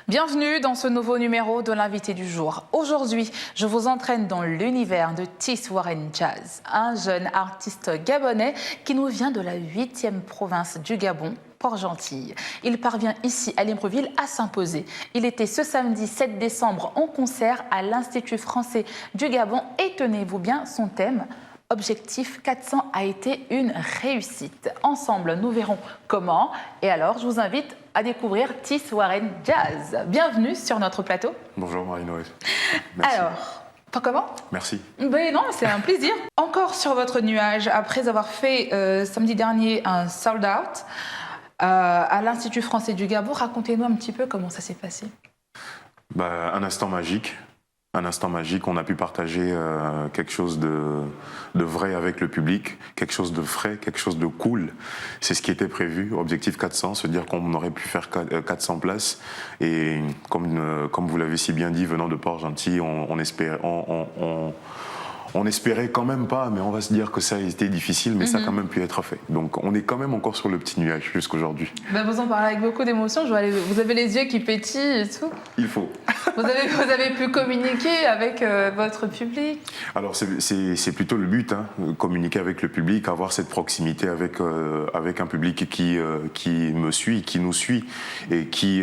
Bienvenue dans ce nouveau numéro de l'invité du jour. Aujourd'hui, je vous entraîne dans l'univers de Tiss Warren Jazz, un jeune artiste gabonais qui nous vient de la 8e province du Gabon, Port-Gentil. Il parvient ici à Libreville à s'imposer. Il était ce samedi 7 décembre en concert à l'Institut français du Gabon et tenez-vous bien, son thème Objectif 400 a été une réussite. Ensemble, nous verrons comment. Et alors, je vous invite à découvrir Tiss Warren Jazz. Bienvenue sur notre plateau. Bonjour Marie-Noël. Merci. Alors, pas comment? Merci. Ben non, c'est un plaisir. Encore sur votre nuage, après avoir fait samedi dernier un sold out à l'Institut français du Gabon, racontez-nous un petit peu comment ça s'est passé. Un instant magique. Un instant magique, on a pu partager quelque chose de vrai avec le public, quelque chose de frais, quelque chose de cool. C'est ce qui était prévu, objectif 400, se dire qu'on aurait pu faire 400 places. Et comme vous l'avez si bien dit, venant de Port-Gentil, on espérait quand même pas, mais on va se dire que ça a été difficile, mais ça a quand même pu être fait. Donc on est quand même encore sur le petit nuage jusqu'aujourd'hui. Vous en parlez avec beaucoup d'émotion, vous avez les yeux qui pétillent et tout. Il faut. Vous avez pu communiquer avec votre public? Alors c'est plutôt le but, hein, communiquer avec le public, avoir cette proximité avec un public qui me suit, qui nous suit et qui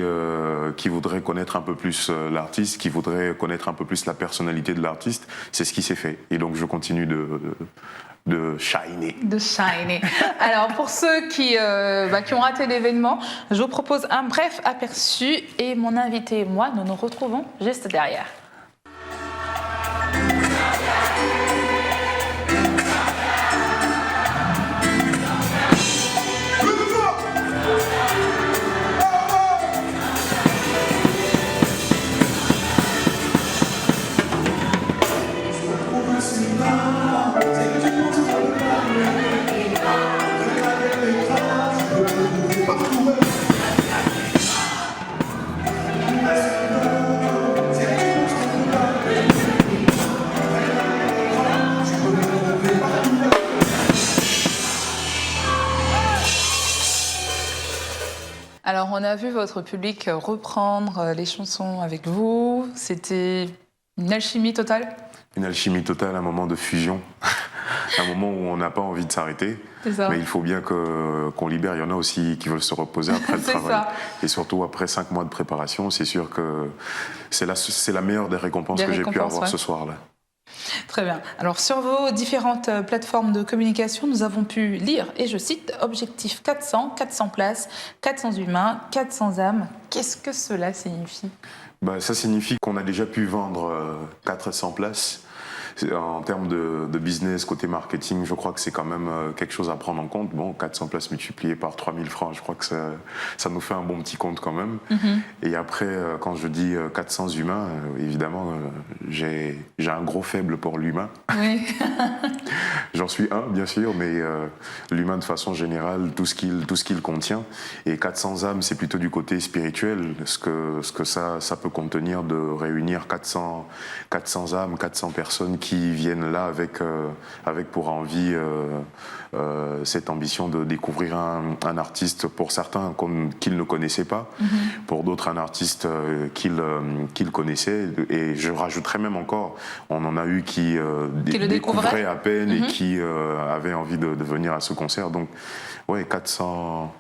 voudrait connaître un peu plus l'artiste, qui voudrait connaître un peu plus la personnalité de l'artiste. C'est ce qui s'est fait. Et donc je continue de shiner. De shiner. Alors pour ceux qui ont raté l'événement, je vous propose un bref aperçu et mon invité et moi, nous nous retrouvons juste derrière. Alors, on a vu votre public reprendre les chansons avec vous. C'était une alchimie totale? Une alchimie totale, un moment de fusion, un moment où on n'a pas envie de s'arrêter. Mais il faut bien qu'on libère. Il y en a aussi qui veulent se reposer après le travail. Ça. Et surtout après 5 mois de préparation, c'est sûr que c'est la meilleure des récompenses que j'ai pu avoir ce soir-là. Très bien. Alors, sur vos différentes plateformes de communication, nous avons pu lire, et je cite, Objectif 400, 400 places, 400 humains, 400 âmes. Qu'est-ce que cela signifie? Ça signifie qu'on a déjà pu vendre 400 places. En termes de business, côté marketing, je crois que c'est quand même quelque chose à prendre en compte. Bon, 400 places multipliées par 3000 francs, je crois que ça nous fait un bon petit compte quand même. Et après, quand je dis 400 humains, évidemment, j'ai un gros faible pour l'humain. Oui. J'en suis un, bien sûr, mais l'humain de façon générale, tout ce qu'il contient. Et 400 âmes, c'est plutôt du côté spirituel, ce que ça peut contenir de réunir 400 âmes, 400 personnes qui viennent là avec pour envie cette ambition de découvrir un artiste, pour certains qu'ils ne connaissaient pas, pour d'autres un artiste qu'ils connaissaient. Et je rajouterais même encore, on en a eu qui le découvraient à peine et qui avaient envie de venir à ce concert. Donc, ouais, 400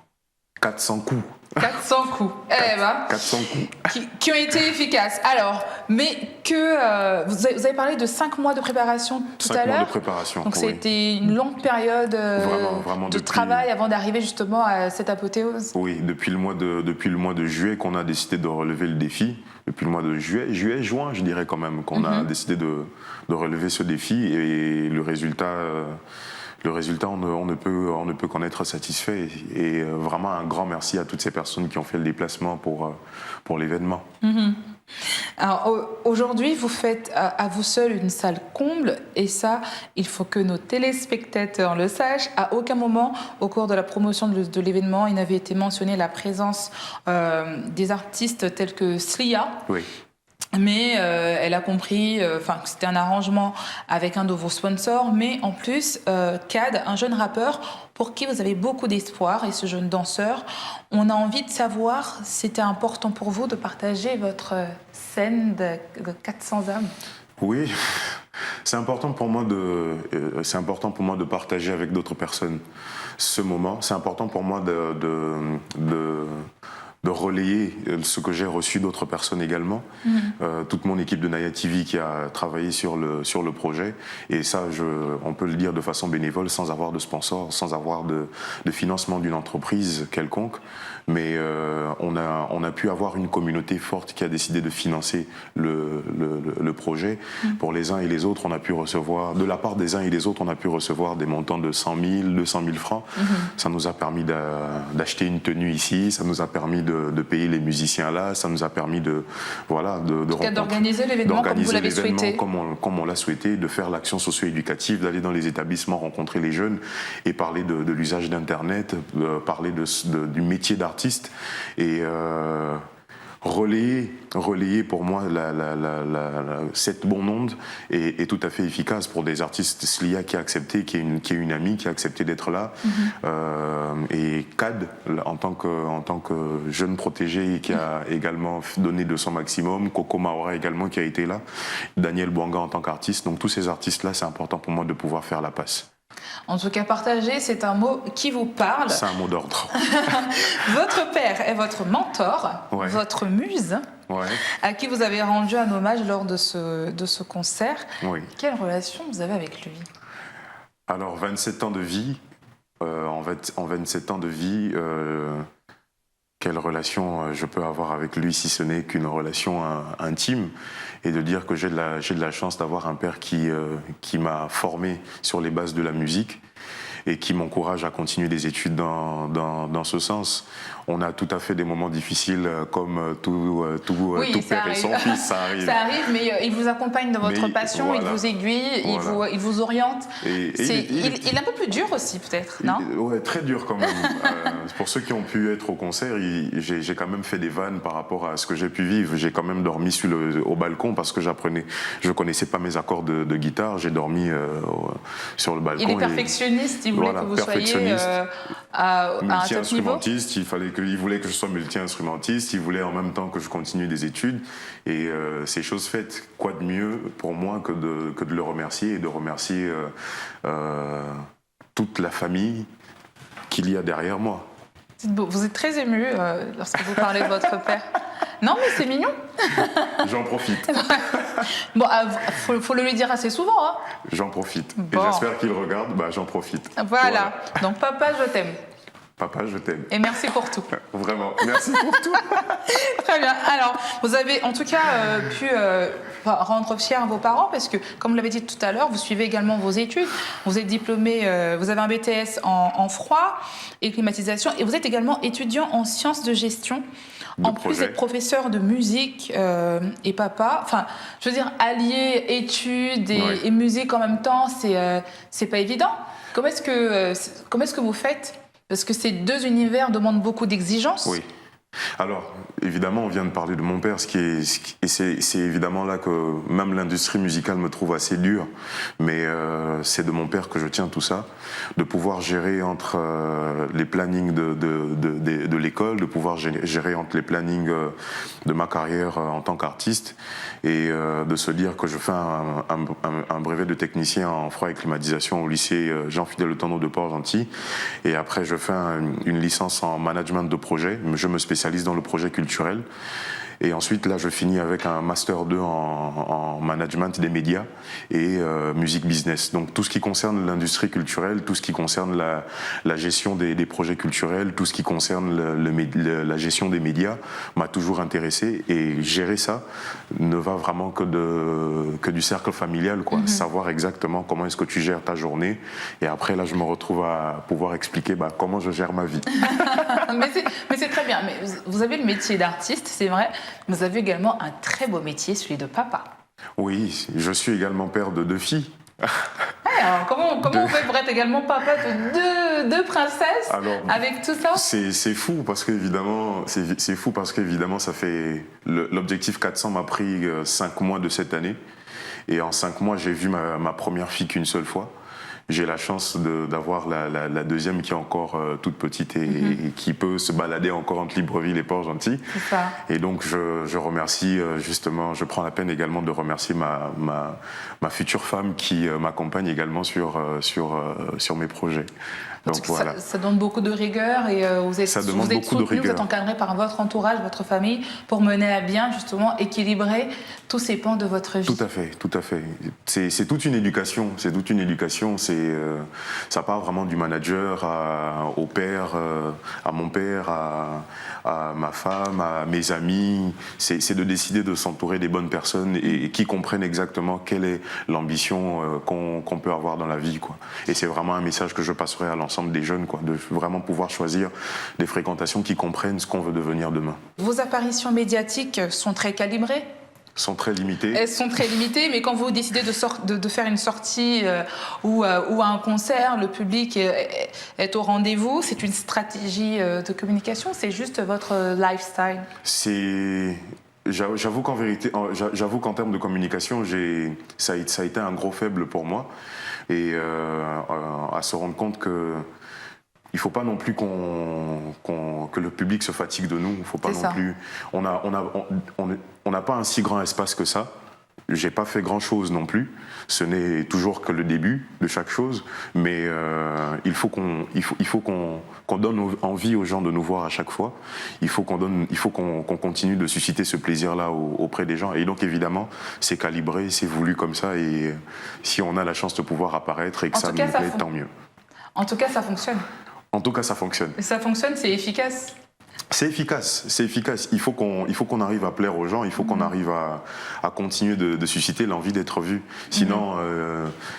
coups. 400 coups. 400 coups. Qui ont été efficaces. Alors, mais vous avez parlé de 5 mois de préparation tout à l'heure. 5 mois de préparation. Donc, c'était une longue période vraiment de travail avant d'arriver justement à cette apothéose. Oui, depuis le mois de juillet qu'on a décidé de relever le défi. Depuis le mois de juin, je dirais quand même, qu'on a décidé de relever ce défi. Et le résultat, on ne peut qu'en être satisfait. Et vraiment un grand merci à toutes ces personnes qui ont fait le déplacement pour l'événement. Alors aujourd'hui, vous faites à vous seul une salle comble, et ça, il faut que nos téléspectateurs le sachent. À aucun moment, au cours de la promotion de l'événement, il n'avait été mentionné la présence des artistes tels que Slia. Oui. Mais elle a compris que c'était un arrangement avec un de vos sponsors. Mais en plus, Cad, un jeune rappeur pour qui vous avez beaucoup d'espoir, et ce jeune danseur, on a envie de savoir si c'était important pour vous de partager votre scène de 400 âmes. Oui, c'est important pour moi de partager avec d'autres personnes ce moment. C'est important pour moi de relayer ce que j'ai reçu d'autres personnes également. Toute mon équipe de Naya TV qui a travaillé sur le projet. Et ça, on peut le dire de façon bénévole, sans avoir de sponsor, sans avoir de financement d'une entreprise quelconque. Mais on a pu avoir une communauté forte qui a décidé de financer le projet. Pour les uns et les autres, on a pu recevoir, de la part des uns et des autres, on a pu recevoir des montants de 100 000, 200 000 francs. Ça nous a permis d'acheter une tenue ici, ça nous a permis de payer les musiciens là, ça nous a permis d'organiser l'événement comme vous l'avez souhaité. Comme on l'a souhaité, de faire l'action socio-éducative, d'aller dans les établissements, rencontrer les jeunes et parler de l'usage d'Internet, parler du métier d'artiste et relayer pour moi cette bonne onde est tout à fait efficace pour des artistes. Slia qui a accepté, qui est une amie, qui a accepté d'être là. Et Cad, en tant que jeune protégé qui a également donné de son maximum. Coco Maora également qui a été là. Daniel Bouanga en tant qu'artiste. Donc tous ces artistes-là, c'est important pour moi de pouvoir faire la passe. En tout cas, partager, c'est un mot qui vous parle. C'est un mot d'ordre. Votre père est votre mentor, votre muse, à qui vous avez rendu un hommage lors de ce concert. Oui. Quelle relation vous avez avec lui? Alors, 27 ans de vie. En 27 ans de vie, quelle relation je peux avoir avec lui si ce n'est qu'une relation intime, et de dire que j'ai de la chance d'avoir un père qui m'a formé sur les bases de la musique et qui m'encourage à continuer des études dans ce sens. On a tout à fait des moments difficiles comme tout père et son fils, ça arrive. Ça arrive, mais il vous accompagne dans votre passion, il vous aiguille, il vous oriente. Il est un peu plus dur aussi peut-être, non? Ouais, très dur quand même. Pour ceux qui ont pu être au concert, j'ai quand même fait des vannes par rapport à ce que j'ai pu vivre. J'ai quand même dormi au balcon parce que je connaissais pas mes accords de guitare. J'ai dormi sur le balcon. Il est perfectionniste, il voulait que vous soyez à un tel niveau. Il voulait que je sois multi-instrumentiste, il voulait en même temps que je continue des études. Et c'est chose faite. Quoi de mieux pour moi que de le remercier et de remercier toute la famille qu'il y a derrière moi. Vous êtes très ému lorsque vous parlez de votre père. Non, mais c'est mignon. J'en profite. Bon, faut le lui dire assez souvent. Hein. J'en profite. Bon. Et j'espère qu'il regarde, j'en profite. Voilà. Donc, papa, je t'aime. Papa, je t'aime. Et merci pour tout. Vraiment, merci pour tout. Très bien. Alors, vous avez en tout cas pu rendre fiers vos parents parce que, comme vous l'avez dit tout à l'heure, vous suivez également vos études. Vous êtes diplômé, vous avez un BTS en froid et climatisation et vous êtes également étudiant en sciences de gestion. En plus d'être professeur de musique et papa, enfin, je veux dire, allier études et musique en même temps, c'est pas évident. Comment est-ce que vous faites? Parce que ces deux univers demandent beaucoup d'exigences. Oui. Alors, évidemment, on vient de parler de mon père, et c'est évidemment là que même l'industrie musicale me trouve assez dure, mais c'est de mon père que je tiens tout ça, de pouvoir gérer entre les plannings de l'école, de pouvoir gérer entre les plannings de ma carrière en tant qu'artiste, et de se dire que je fais un brevet de technicien en froid et climatisation au lycée Jean-Fidèle Le Tonneau de Port-Gentil, et après je fais une licence en management de projet, je me spécialise dans le projet culturel. Et ensuite, là, je finis avec un Master 2 en management des médias et musique business. Donc, tout ce qui concerne l'industrie culturelle, tout ce qui concerne la gestion des projets culturels, tout ce qui concerne la gestion des médias m'a toujours intéressé. Et gérer ça ne va vraiment que du cercle familial, quoi. Savoir exactement comment est-ce que tu gères ta journée. Et après, là, je me retrouve à pouvoir expliquer comment je gère ma vie. mais c'est très bien. Mais vous avez le métier d'artiste, c'est vrai. Vous avez également un très beau métier, celui de papa. Oui, je suis également père de 2 filles. Alors, comment on fait pour être également papa deux princesses avec tout ça. C'est fou parce qu'évidemment, ça fait l'objectif 400 m'a pris 5 mois de cette année. Et en 5 mois, j'ai vu ma première fille qu'une seule fois. J'ai la chance d'avoir la deuxième qui est encore toute petite et qui peut se balader encore entre Libreville et Port-Gentil. Et donc je remercie justement, je prends la peine également de remercier ma future femme qui m'accompagne également sur mes projets. Donc, voilà. Ça demande beaucoup de rigueur et vous êtes soutenu, vous êtes encadré par votre entourage, votre famille, pour mener à bien justement équilibrer tous ces pans de votre vie. Tout à fait, tout à fait. C'est toute une éducation, ça part vraiment du manager au père, à mon père, à ma femme, à mes amis. C'est de décider de s'entourer des bonnes personnes et qui comprennent exactement quelle est l'ambition qu'on peut avoir dans la vie, quoi. Et c'est vraiment un message que je passerai à l'ensemble des jeunes, quoi, de vraiment pouvoir choisir des fréquentations qui comprennent ce qu'on veut devenir demain. Vos apparitions médiatiques sont très calibrées? Sont très limitées. Elles sont très limitées, mais quand vous décidez de faire une sortie ou un concert, le public est au rendez-vous. C'est une stratégie de communication, c'est juste votre lifestyle? J'avoue qu'en vérité, j'avoue qu'en termes de communication, ça a été un gros faible pour moi. Et à se rendre compte que il ne faut pas non plus que le public se fatigue de nous. Faut pas non plus. On n'a pas un si grand espace que ça. J'ai pas fait grand chose non plus. Ce n'est toujours que le début de chaque chose, mais il faut qu'on donne envie aux gens de nous voir à chaque fois. Il faut qu'on continue de susciter ce plaisir-là auprès des gens. Et donc évidemment, c'est calibré, c'est voulu comme ça. Et si on a la chance de pouvoir apparaître et que ça nous plaît, tant mieux. En tout cas, ça fonctionne. En tout cas, ça fonctionne. Ça fonctionne, c'est efficace. C'est efficace, c'est efficace. Il faut qu'on arrive à plaire aux gens, il faut qu'on arrive à continuer de susciter l'envie d'être vu. Sinon,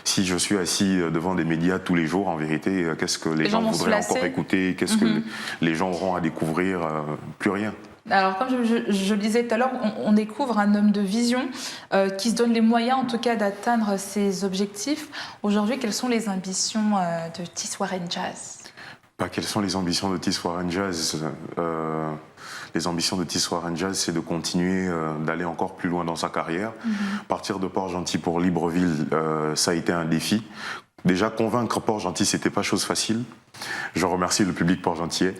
si je suis assis devant des médias tous les jours, en vérité, qu'est-ce que les gens voudraient encore écouter? Qu'est-ce que les gens auront à découvrir? Plus rien. Alors, comme je le disais tout à l'heure, on découvre un homme de vision qui se donne les moyens, en tout cas, d'atteindre ses objectifs. Aujourd'hui, quelles sont les ambitions de Tiss Warren Jazz? Quelles sont les ambitions de Tiss Warren Jazz? Les ambitions de Tiss Warren Jazz, c'est de continuer d'aller encore plus loin dans sa carrière. Partir de Port-Gentil pour Libreville, ça a été un défi. Déjà, convaincre Port-Gentil, c'était pas chose facile. Je remercie le public port-gentilais.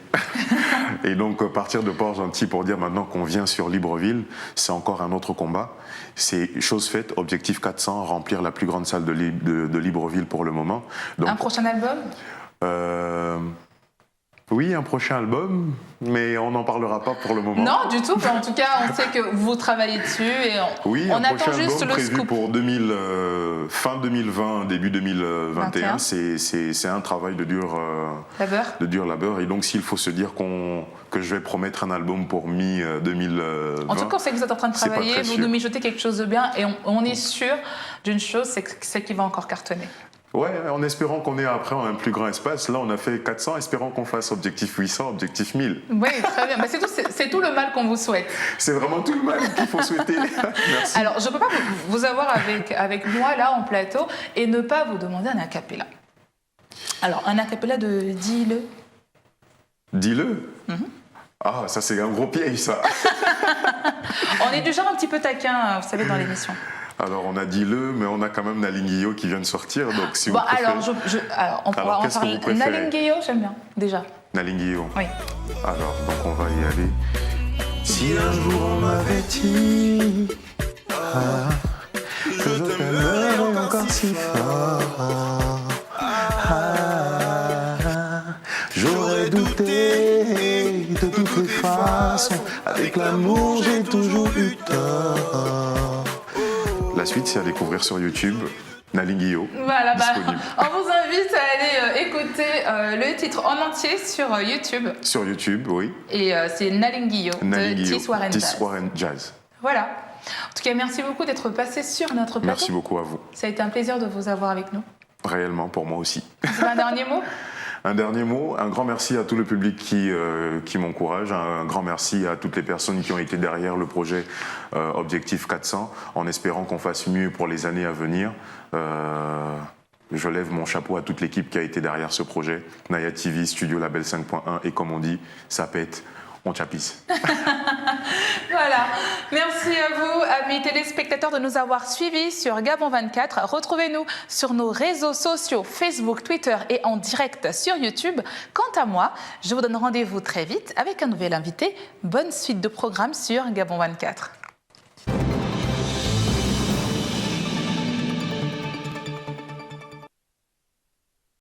Et donc, partir de Port-Gentil pour dire maintenant qu'on vient sur Libreville, c'est encore un autre combat. C'est chose faite, objectif 400, remplir la plus grande salle de Libreville pour le moment. Donc, un prochain album? Oui, un prochain album, mais on n'en parlera pas pour le moment. Non, du tout. En tout cas, on sait que vous travaillez dessus et on attend juste le prévu scoop. Pour fin 2020, début 2021. C'est un travail de dur labeur. Et donc, s'il faut se dire que je vais promettre un album pour mi-2020... En tout cas, on sait que vous êtes en train de travailler, vous nous mijotez quelque chose de bien et on est sûr d'une chose, c'est qu'il va encore cartonner. Ouais, en espérant qu'on ait après un plus grand espace. Là, on a fait 400, espérant qu'on fasse objectif 800, objectif 1000. Oui, très bien. C'est tout le mal qu'on vous souhaite. C'est vraiment tout le mal qu'il faut souhaiter. Merci. Alors, je ne peux pas vous avoir avec moi, là, en plateau, et ne pas vous demander un acapella. Alors, un acapella de Dis-le. Dis-le Ah, ça, c'est un gros piège, ça. On est du genre un petit peu taquin, vous savez, dans l'émission. Alors, on a Dis-le, mais on a quand même Naline Guillot qui vient de sortir, donc si vous préférez... Alors, on pourra en parler. Naline Guillot, j'aime bien, déjà. Naline Guillot. Oui. Alors, donc on va y aller. Si un jour on m'avait dit que je t'aimerais encore si fort, j'aurais douté de toutes les façons. Avec l'amour, j'ai toujours eu tort. La suite, c'est à découvrir sur YouTube. Naline Guillot. Voilà, on vous invite à aller écouter le titre en entier sur YouTube. Sur YouTube, oui. Et c'est Naline Guillot de Tiss Warren Jazz. Voilà. En tout cas, merci beaucoup d'être passé sur notre plateau. Merci beaucoup à vous. Ça a été un plaisir de vous avoir avec nous. Réellement, pour moi aussi. C'est un dernier mot? Un dernier mot, un grand merci à tout le public qui m'encourage, un grand merci à toutes les personnes qui ont été derrière le projet Objectif 400, en espérant qu'on fasse mieux pour les années à venir. Je lève mon chapeau à toute l'équipe qui a été derrière ce projet. Naya TV, Studio Label 5.1 et comme on dit, ça pète, on chapisse. Voilà. Merci à vous, amis téléspectateurs, de nous avoir suivis sur Gabon 24. Retrouvez-nous sur nos réseaux sociaux, Facebook, Twitter et en direct sur YouTube. Quant à moi, je vous donne rendez-vous très vite avec un nouvel invité. Bonne suite de programmes sur Gabon 24.